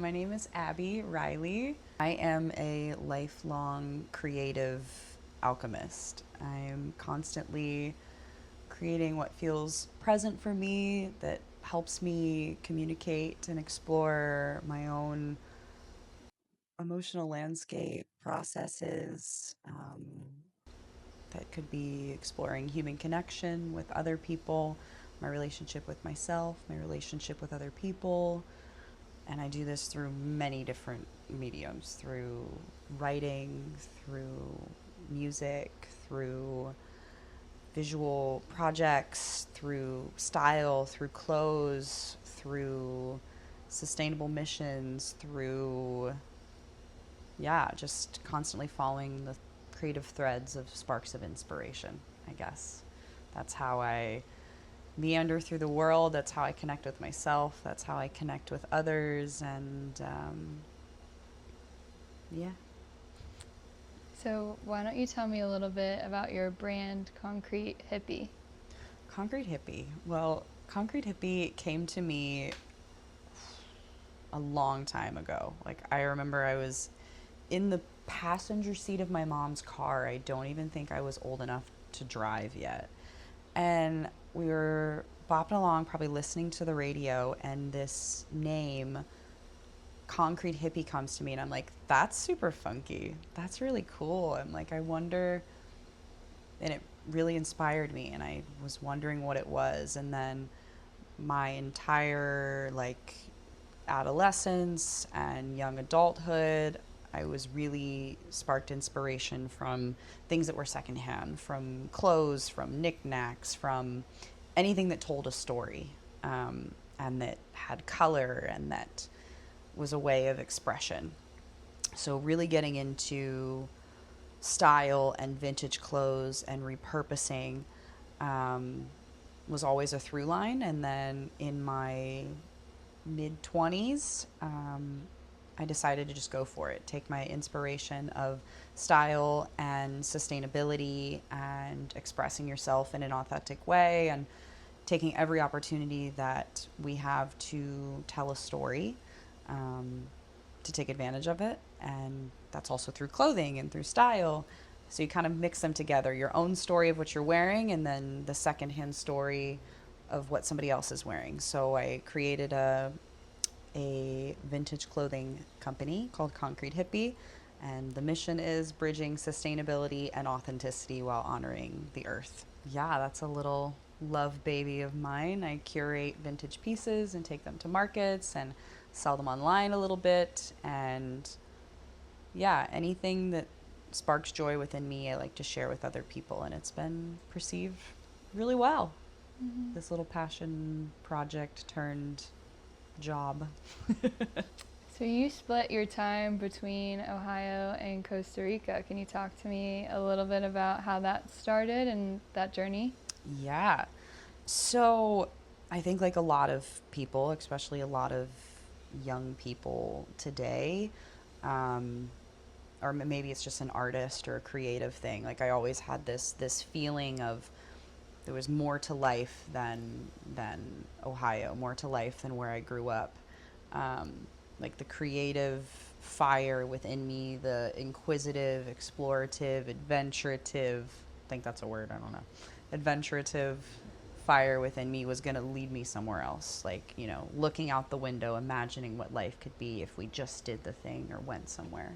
my name is Abby Riley. I am a lifelong creative alchemist. I am constantly creating what feels present for me, that helps me communicate and explore my own emotional landscape processes. That could be exploring human connection with other people, my relationship with myself, my relationship with other people. And I do this through many different mediums, through writing, through music, through visual projects, through style, through clothes, through sustainable missions, through, yeah, just constantly following the creative threads of sparks of inspiration, I guess. That's how I meander through the world. That's how I connect with myself. That's how I connect with others. And yeah. So, why don't you tell me a little bit about your brand, Concrete Hippie? Concrete Hippie. Well, Concrete Hippie came to me a long time ago. Like, I remember I was in the passenger seat of my mom's car. I don't even think I was old enough to drive yet. And we were bopping along, probably listening to the radio, and this name, Concrete Hippie, comes to me, and I'm like, that's super funky. That's really cool. I'm like, I wonder, and it really inspired me, and I was wondering what it was. And then my entire like adolescence and young adulthood, I was really sparked inspiration from things that were secondhand, from clothes, from knickknacks, from anything that told a story, and that had color and that was a way of expression. So, really getting into style and vintage clothes and repurposing um, was always a through line. And then in my mid 20s, I decided to just go for it, take my inspiration of style and sustainability and expressing yourself in an authentic way and taking every opportunity that we have to tell a story, um, to take advantage of it. And that's also through clothing and through style. So you kind of mix them together, your own story of what you're wearing and then the secondhand story of what somebody else is wearing. So I created a vintage clothing company called Concrete Hippie. And the mission is bridging sustainability and authenticity while honoring the earth. Yeah, that's a little love baby of mine. I curate vintage pieces and take them to markets and sell them online a little bit. And yeah, anything that sparks joy within me, I like to share with other people. And it's been perceived really well. Mm-hmm. This little passion project turned job. So, you split your time between Ohio and Costa Rica. Can you talk to me a little bit about how that started and that journey? Yeah. So I think, like a lot of people, especially a lot of young people today, um, or maybe it's just an artist or a creative thing. Like I always had this feeling of there was more to life than Ohio, more to life than where I grew up. Um, like the creative fire within me, the inquisitive, explorative, adventurative. I think that's a word. I don't know. Adventurative fire within me was going to lead me somewhere else. Like, you know, looking out the window, imagining what life could be if we just did the thing or went somewhere.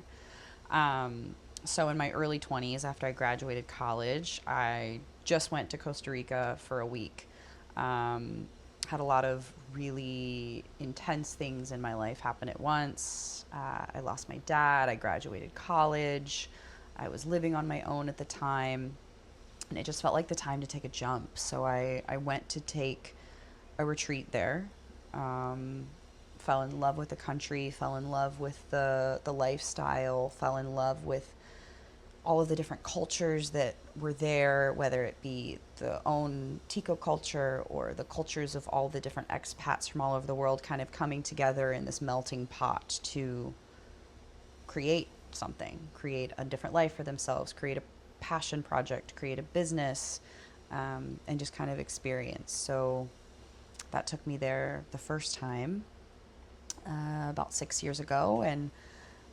So in my early 20s, after I graduated college, I just went to Costa Rica for a week. Had a lot of really intense things in my life happen at once. I lost my dad. I graduated college. I was living on my own at the time. And it just felt like the time to take a jump. So I went to take a retreat there. Um, Fell in love with the country, fell in love with the lifestyle, fell in love with all of the different cultures that were there, whether it be the own Tico culture or the cultures of all the different expats from all over the world kind of coming together in this melting pot to create something, create a different life for themselves, create a passion project, create a business, and just kind of experience. So that took me there the first time. about 6 years ago, and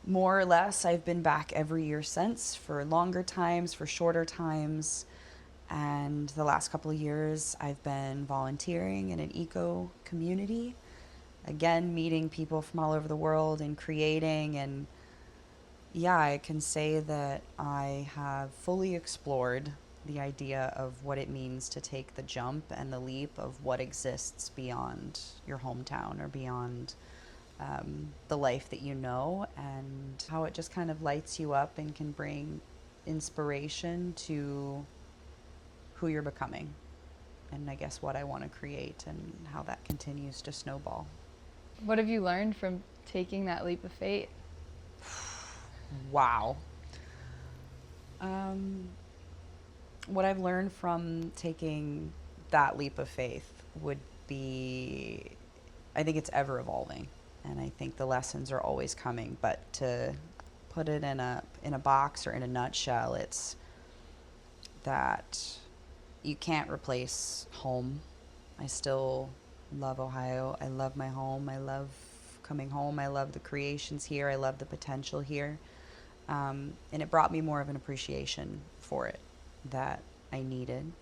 more or less I've been back every year since, for longer times, for shorter times. And the last couple of years I've been volunteering in an eco community, again meeting people from all over the world and creating. And yeah, I can say that I have fully explored the idea of what it means to take the jump and the leap of what exists beyond your hometown or beyond the life that you know, and how it just kind of lights you up and can bring inspiration to who you're becoming. And I guess what I want to create and how that continues to snowball. What have you learned from taking that leap of faith? Wow. Um, what I've learned from taking that leap of faith would be, I think it's ever evolving, and I think the lessons are always coming. But to put it in a box or in a nutshell, it's that you can't replace home. I still love Ohio. I love my home. I love coming home. I love the creations here. I love the potential here. And it brought me more of an appreciation for it that I needed.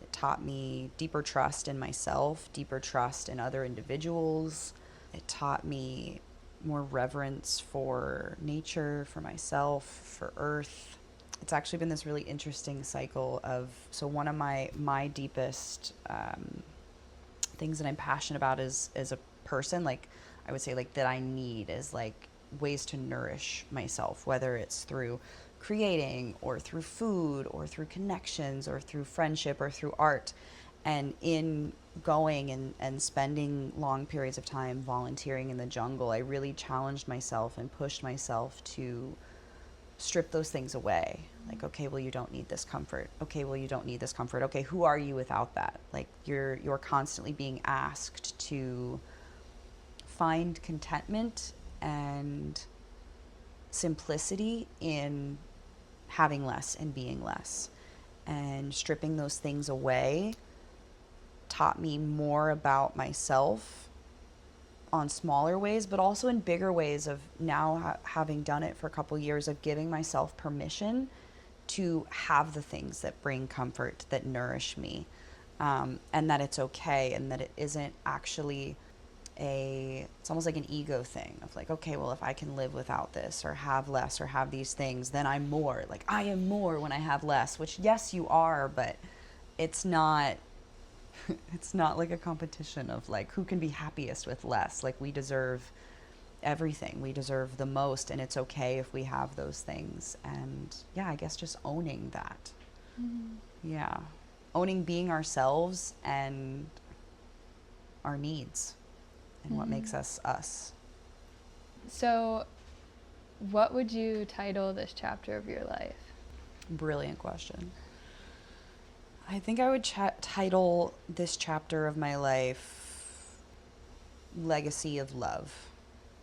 It taught me deeper trust in myself, deeper trust in other individuals. It taught me more reverence for nature, for myself, for earth. It's actually been this really interesting cycle of, so one of my deepest things that I'm passionate about is as a person, like I would say, like that I need is like ways to nourish myself, whether it's through creating or through food or through connections or through friendship or through art. And in going and spending long periods of time volunteering in the jungle, I really challenged myself and pushed myself to strip those things away. Like, okay, well, you don't need this comfort. Okay, well, you don't need this comfort. Okay, who are you without that? Like, you're constantly being asked to find contentment and simplicity in having less and being less. And stripping those things away taught me more about myself on smaller ways, but also in bigger ways of now having done it for a couple years, of giving myself permission to have the things that bring comfort, that nourish me, and that it's okay, and that it isn't actually it's almost like an ego thing of like, okay, well, if I can live without this or have less or have these things, then I'm more. Like, I am more when I have less, which yes, you are, but it's not it's not like a competition of like who can be happiest with less. Like, we deserve everything. We deserve the most, and it's okay if we have those things. And yeah, I guess just owning that. Mm-hmm. Yeah. Owning being ourselves and our needs and what makes us us. So, what would you title this chapter of your life? Brilliant question. I think I would title this chapter of my life Legacy of Love,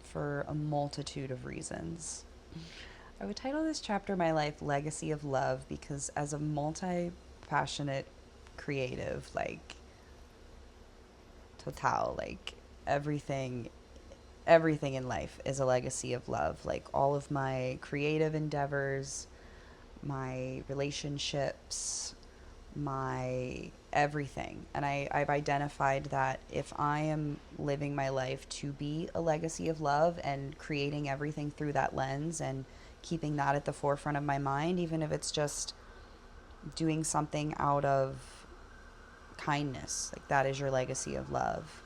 for a multitude of reasons. I would title this chapter of my life Legacy of Love because, as a multi-passionate creative, like total, like everything in life is a legacy of love. Like, all of my creative endeavors, my relationships, my everything. And I've identified that if I am living my life to be a legacy of love and creating everything through that lens and keeping that at the forefront of my mind, even if it's just doing something out of kindness, like that is your legacy of love.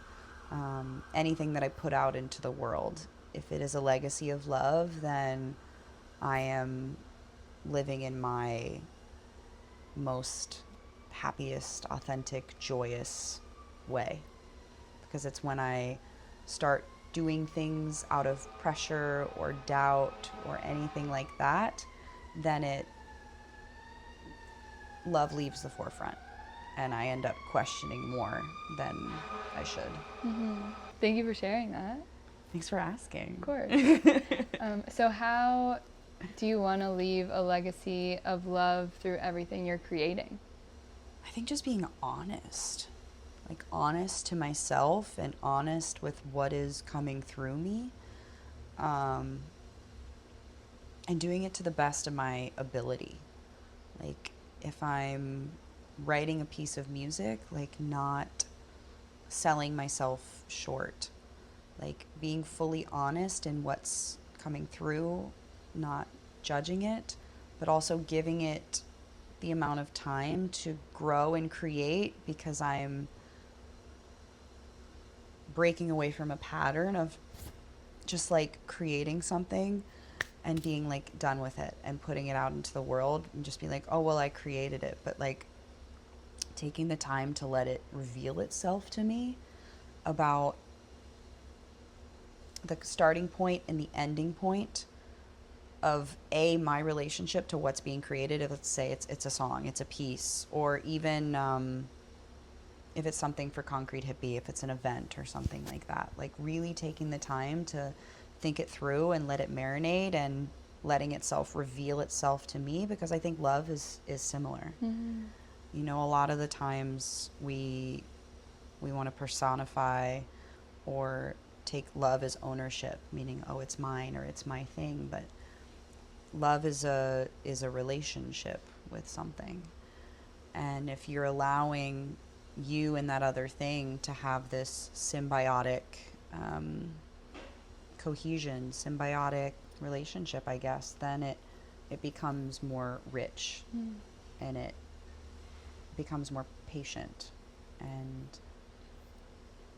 Anything that I put out into the world, if it is a legacy of love, then I am living in my most happiest, authentic, joyous way. Because it's when I start doing things out of pressure or doubt or anything like that, then love leaves the forefront, and I end up questioning more than I should. Thank you for sharing that. Thanks for asking. Of course. So how do you want to leave a legacy of love through everything you're creating? I think just being honest. like honest to myself and honest with what is coming through me, um, and doing it to the best of my ability. Like if I'm writing a piece of music, like not selling myself short, like being fully honest in what's coming through, not judging it, but also giving it the amount of time to grow and create, because I'm breaking away from a pattern of just like creating something and being like done with it and putting it out into the world and just being like, oh, well, I created it. But like taking the time to let it reveal itself to me about the starting point and the ending point of my relationship to what's being created. If let's say it's a song, it's a piece, or even if it's something for Concrete Hippie, if it's an event or something like that, like really taking the time to think it through and let it marinate and letting itself reveal itself to me, because I think love is similar. Mm-hmm. You know, a lot of the times we want to personify or take love as ownership, meaning, oh, it's mine or it's my thing. But love is a relationship with something, and if you're allowing you and that other thing to have this symbiotic cohesion, symbiotic relationship, I guess, then it becomes more rich, Mm. and it becomes more patient. And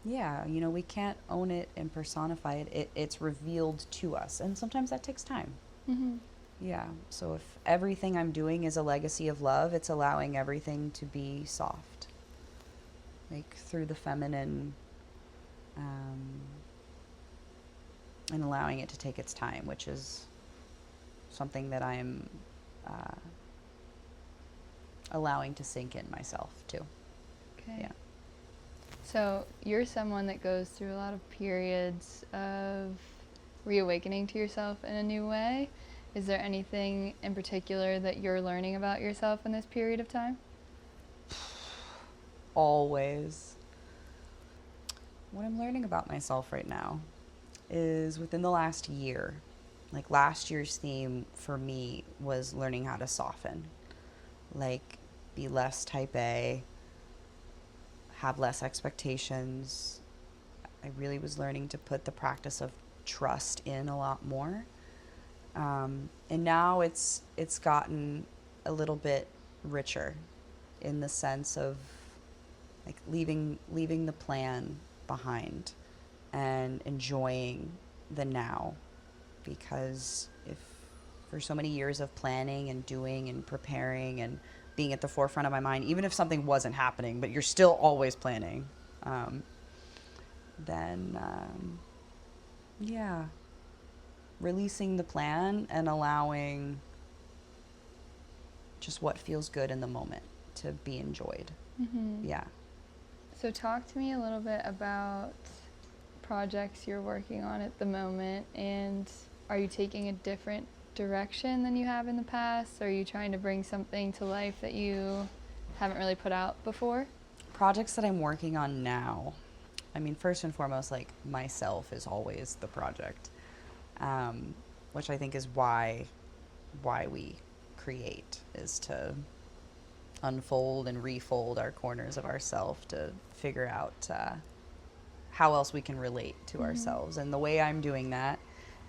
yeah, you know, we can't own it and personify it's revealed to us, and sometimes that takes time. Mm-hmm. Yeah, so if everything I'm doing is a legacy of love, it's allowing everything to be soft, like through the feminine, um, and allowing it to take its time, which is something that I'm uh, allowing to sink in myself too. Okay. Yeah. So you're someone that goes through a lot of periods of reawakening to yourself in a new way. Is there anything in particular that you're learning about yourself in this period of time? Always. What I'm learning about myself right now is within the last year, like last year's theme for me was learning how to soften, like be less type A, have less expectations. I really was learning to put the practice of trust in a lot more. And now it's gotten a little bit richer in the sense of like leaving the plan behind and enjoying the now, because if for so many years of planning and doing and preparing and being at the forefront of my mind, even if something wasn't happening, but you're still always planning, then yeah, releasing the plan and allowing just what feels good in the moment to be enjoyed. Mm-hmm. Yeah. So talk to me a little bit about projects you're working on at the moment, and are you taking a different direction than you have in the past? Or are you trying to bring something to life that you haven't really put out before? Projects that I'm working on now. I mean, first and foremost, like myself is always the project, which I think is why we create, is to unfold and refold our corners of ourself to figure out how else we can relate to Mm-hmm. ourselves. And the way I'm doing that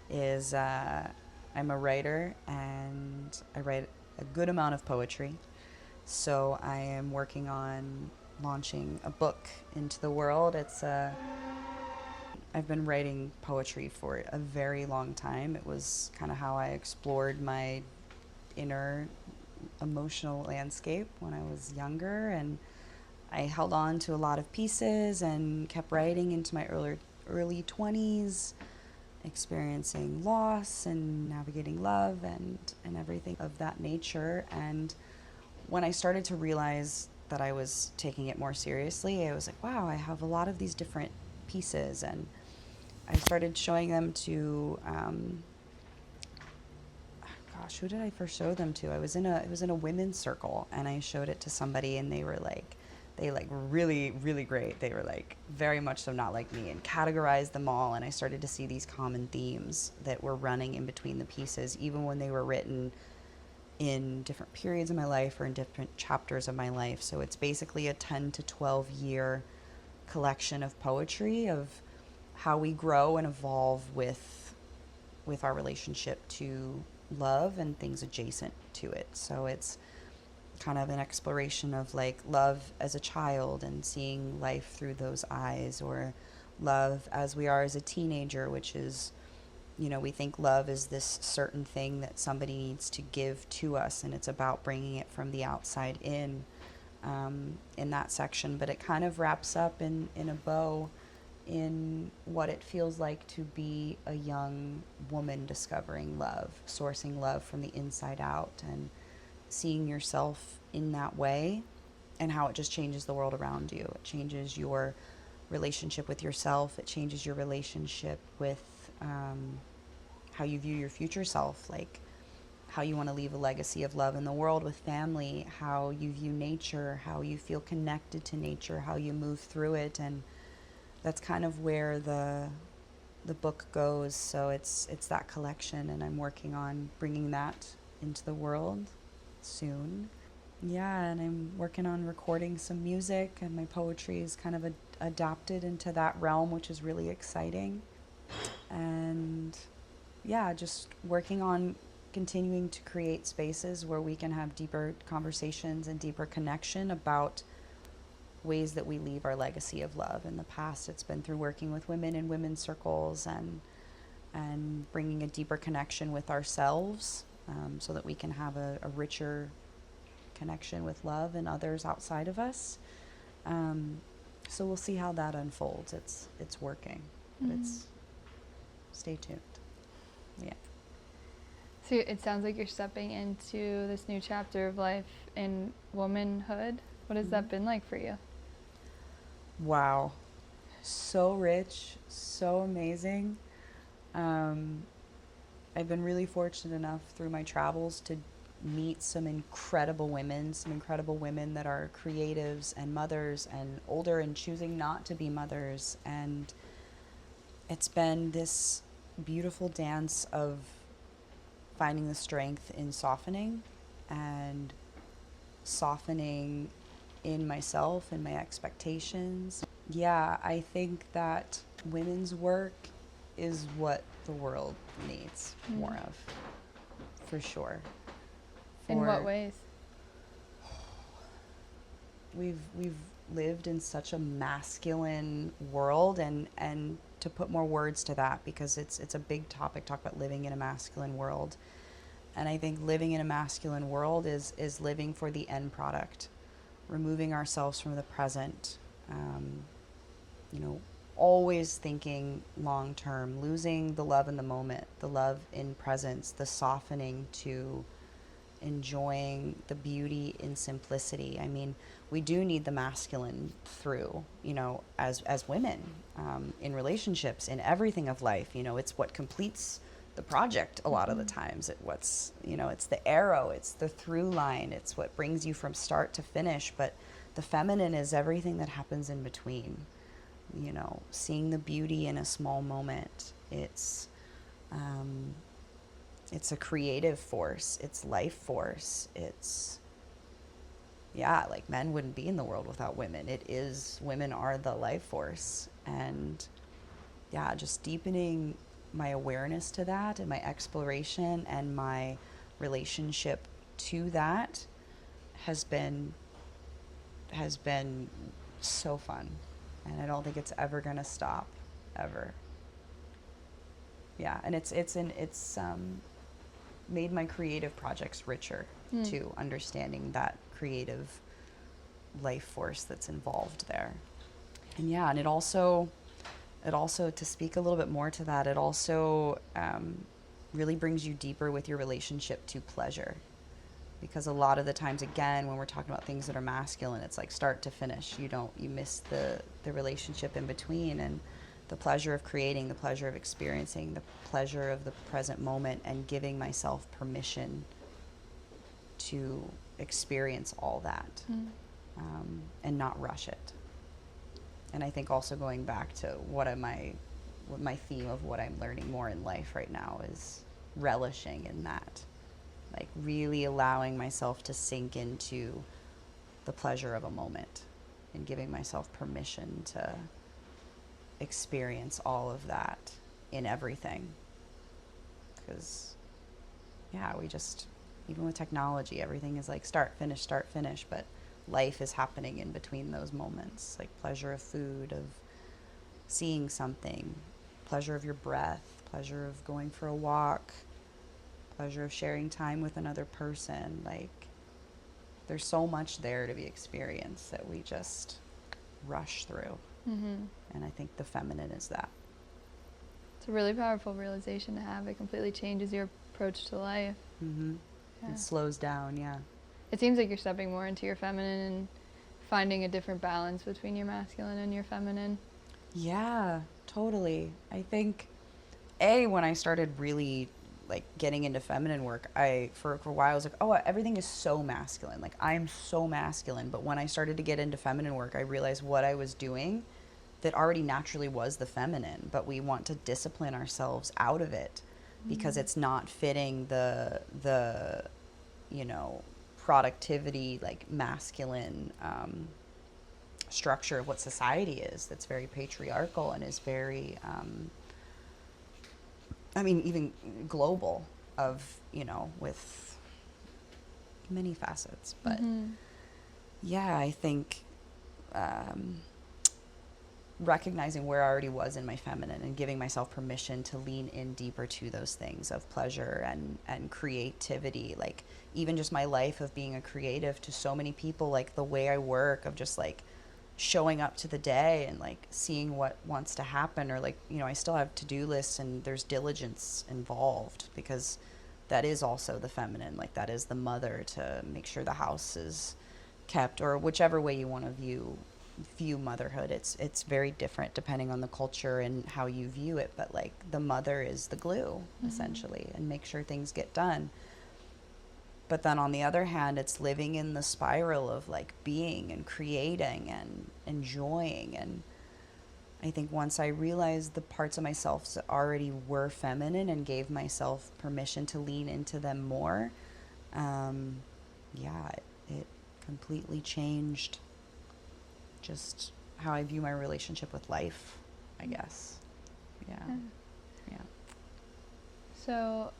is I'm a writer and I write a good amount of poetry. So I am working on launching a book into the world. I've been writing poetry for a very long time. It was kind of how I explored my inner emotional landscape when I was younger, and I held on to a lot of pieces and kept writing into my early 20s, experiencing loss and navigating love and everything of that nature. And when I started to realize that I was taking it more seriously, I was like, wow, I have a lot of these different pieces. And I started showing them to, gosh, who did I first show them to? I was in a, it was in a women's circle, and I showed it to somebody, and they were like, They like really, really great. They were like very much so not like me, and categorized them all. And I started to see these common themes that were running in between the pieces, even when they were written in different periods of my life or in different chapters of my life. So it's basically a 10 to 12 year collection of poetry of how we grow and evolve with our relationship to love and things adjacent to it. So it's kind of an exploration of like love as a child and seeing life through those eyes, or love as we are as a teenager, which is, you know, we think love is this certain thing that somebody needs to give to us, and it's about bringing it from the outside in that section. But it kind of wraps up in a bow in what it feels like to be a young woman discovering love, sourcing love from the inside out, and seeing yourself in that way, and how it just changes the world around you. It changes your relationship with yourself. It changes your relationship with how you view your future self, like how you want to leave a legacy of love in the world with family, how you view nature, how you feel connected to nature, how you move through it. And that's kind of where the book goes. So it's that collection, and I'm working on bringing that into the world soon. Yeah, and I'm working on recording some music, and my poetry is kind of adapted into that realm, which is really exciting. And yeah, just working on continuing to create spaces where we can have deeper conversations and deeper connection about ways that we leave our legacy of love. In the past, it's been through working with women in women's circles, and bringing a deeper connection with ourselves, so that we can have a richer connection with love and others outside of us. So we'll see how that unfolds. It's working, but it's stay tuned. Yeah. So it sounds like you're stepping into this new chapter of life in womanhood. What has that been like for you? Wow. So rich, so amazing. I've been really fortunate enough through my travels to meet some incredible women that are creatives and mothers and older and choosing not to be mothers. And it's been this beautiful dance of finding the strength in softening, and softening in myself and my expectations. Yeah, I think that women's work is what the world needs more of, for sure. In what ways? We've lived in such a masculine world, and to put more words to that, because it's a big topic, talk about living in a masculine world. And I think living in a masculine world is living for the end product, removing ourselves from the present, you know, always thinking long term, losing the love in the moment, the love in presence, the softening to enjoying the beauty in simplicity. I mean, we do need the masculine through, you know, as women, in relationships, in everything of life. You know, it's what completes the project a lot of the times. It's the arrow, it's the through line, it's what brings you from start to finish. But the feminine is everything that happens in between. You know, seeing the beauty in a small moment. It's a creative force. It's life force. Yeah, like men wouldn't be in the world without women. Women are the life force. And yeah, just deepening my awareness to that, and my exploration and my relationship to that has been so fun. And I don't think it's ever going to stop, ever. Yeah, and it's made my creative projects richer too, understanding that creative life force that's involved there. And yeah, and it also, to speak a little bit more to that, it also really brings you deeper with your relationship to pleasure. Because a lot of the times, again, when we're talking about things that are masculine, it's like start to finish. You miss the relationship in between, and the pleasure of creating, the pleasure of experiencing, the pleasure of the present moment, and giving myself permission to experience all that. and not rush it. And I think also going back to what my theme of what I'm learning more in life right now is relishing in that, like really allowing myself to sink into the pleasure of a moment and giving myself permission to experience all of that in everything. Because, yeah, we just, even with technology, everything is like start, finish, but life is happening in between those moments, like pleasure of food, of seeing something, pleasure of your breath, pleasure of going for a walk, pleasure of sharing time with another person. Like, there's so much there to be experienced that we just rush through. Mm-hmm. And I think the feminine is that. It's a really powerful realization to have. It completely changes your approach to life. Mm-hmm. Yeah. It slows down, yeah. It seems like you're stepping more into your feminine and finding a different balance between your masculine and your feminine. Yeah, totally. I think when I started really like getting into feminine work, I for a while I was like, oh, everything is so masculine. Like I'm so masculine. But when I started to get into feminine work, I realized what I was doing that already naturally was the feminine, but we want to discipline ourselves out of it because it's not fitting the you know, productivity, like masculine structure of what society is, that's very patriarchal and is very I mean, even global, of, you know, with many facets. But Mm-hmm. yeah, I think um, recognizing where I already was in my feminine and giving myself permission to lean in deeper to those things of pleasure and creativity. Like, even just my life of being a creative to so many people, like the way I work, of just like showing up to the day and like seeing what wants to happen, or like, you know, I still have to-do lists and there's diligence involved because that is also the feminine. Like, that is the mother, to make sure the house is kept, or whichever way you want to view motherhood. It's very different depending on the culture and how you view it, but like the mother is the glue, essentially, and make sure things get done. But then on the other hand, it's living in the spiral of like being and creating and enjoying. And I think once I realized the parts of myself that already were feminine and gave myself permission to lean into them more, yeah, it completely changed just how I view my relationship with life, I guess. Yeah. Yeah. So,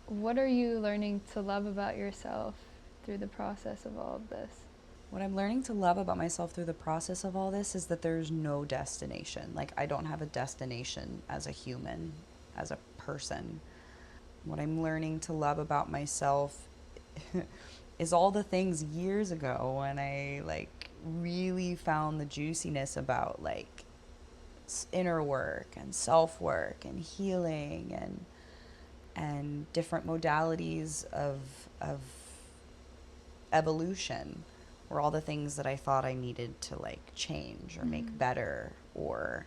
what are you learning to love about yourself through the process of all of this? What I'm learning to love about myself through the process of all this is that there's no destination. Like, I don't have a destination as a human, as a person. What I'm learning to love about myself is all the things years ago when I like really found the juiciness about like inner work and self work and healing and different modalities of evolution, were all the things that I thought I needed to like change or make better, or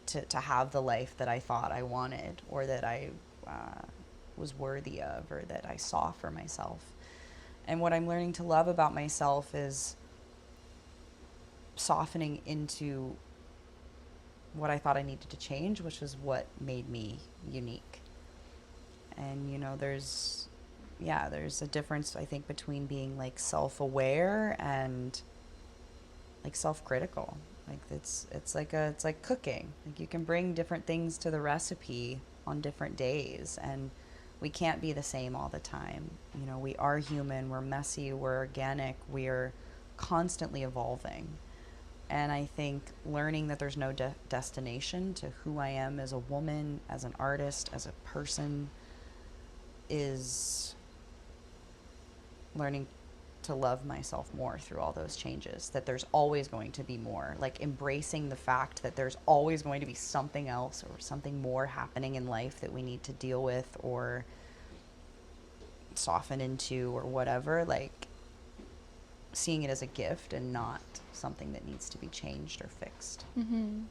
to have the life that I thought I wanted, or that I was worthy of, or that I saw for myself. And what I'm learning to love about myself is softening into what I thought I needed to change, which was what made me unique. And, you know, there's a difference, I think, between being like self-aware and like self-critical. Like, it's like cooking. Like, you can bring different things to the recipe on different days, and we can't be the same all the time. You know, we are human, we're messy, we're organic, we're constantly evolving. And I think learning that there's no destination to who I am as a woman, as an artist, as a person, is learning to love myself more through all those changes. That there's always going to be more. Like, embracing the fact that there's always going to be something else or something more happening in life that we need to deal with or soften into or whatever. Like, seeing it as a gift and not something that needs to be changed or fixed. Mm-hmm.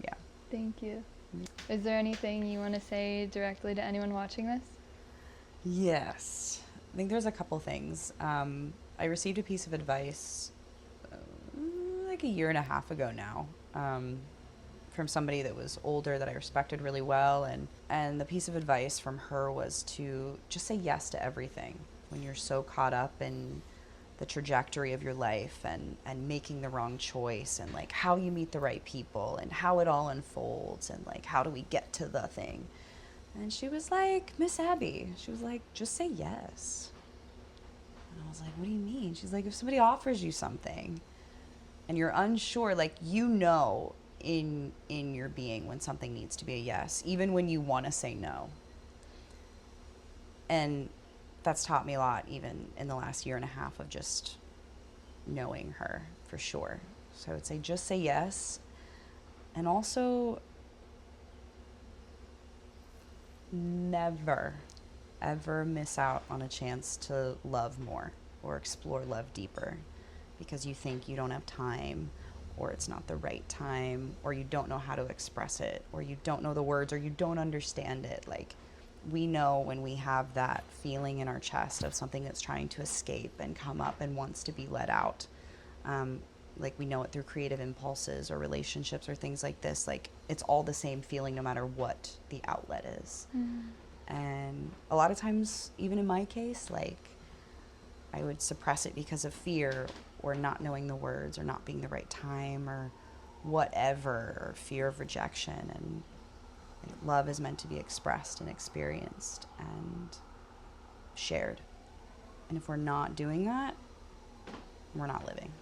Yeah. Thank you. Is there anything you want to say directly to anyone watching this? Yes. I think there's a couple things. I received a piece of advice like a year and a half ago now, from somebody that was older that I respected really well. And the piece of advice from her was to just say yes to everything when you're so caught up in the trajectory of your life and making the wrong choice and like how you meet the right people and how it all unfolds and like how do we get to the thing. And she was like, Miss Abby, she was like, just say yes. And I was like, what do you mean? She's like, if somebody offers you something and you're unsure, like in your being when something needs to be a yes, even when you want to say no. And that's taught me a lot, even in the last year and a half of just knowing her for sure. So I would say just say yes. And also, never, ever miss out on a chance to love more or explore love deeper because you think you don't have time or it's not the right time or you don't know how to express it or you don't know the words or you don't understand it. Like, we know when we have that feeling in our chest of something that's trying to escape and come up and wants to be let out. Like, we know it through creative impulses or relationships or things like this. Like, it's all the same feeling no matter what the outlet is. And a lot of times, even in my case, like, I would suppress it because of fear or not knowing the words or not being the right time or whatever, or fear of rejection. And like, love is meant to be expressed and experienced and shared. And if we're not doing that, we're not living.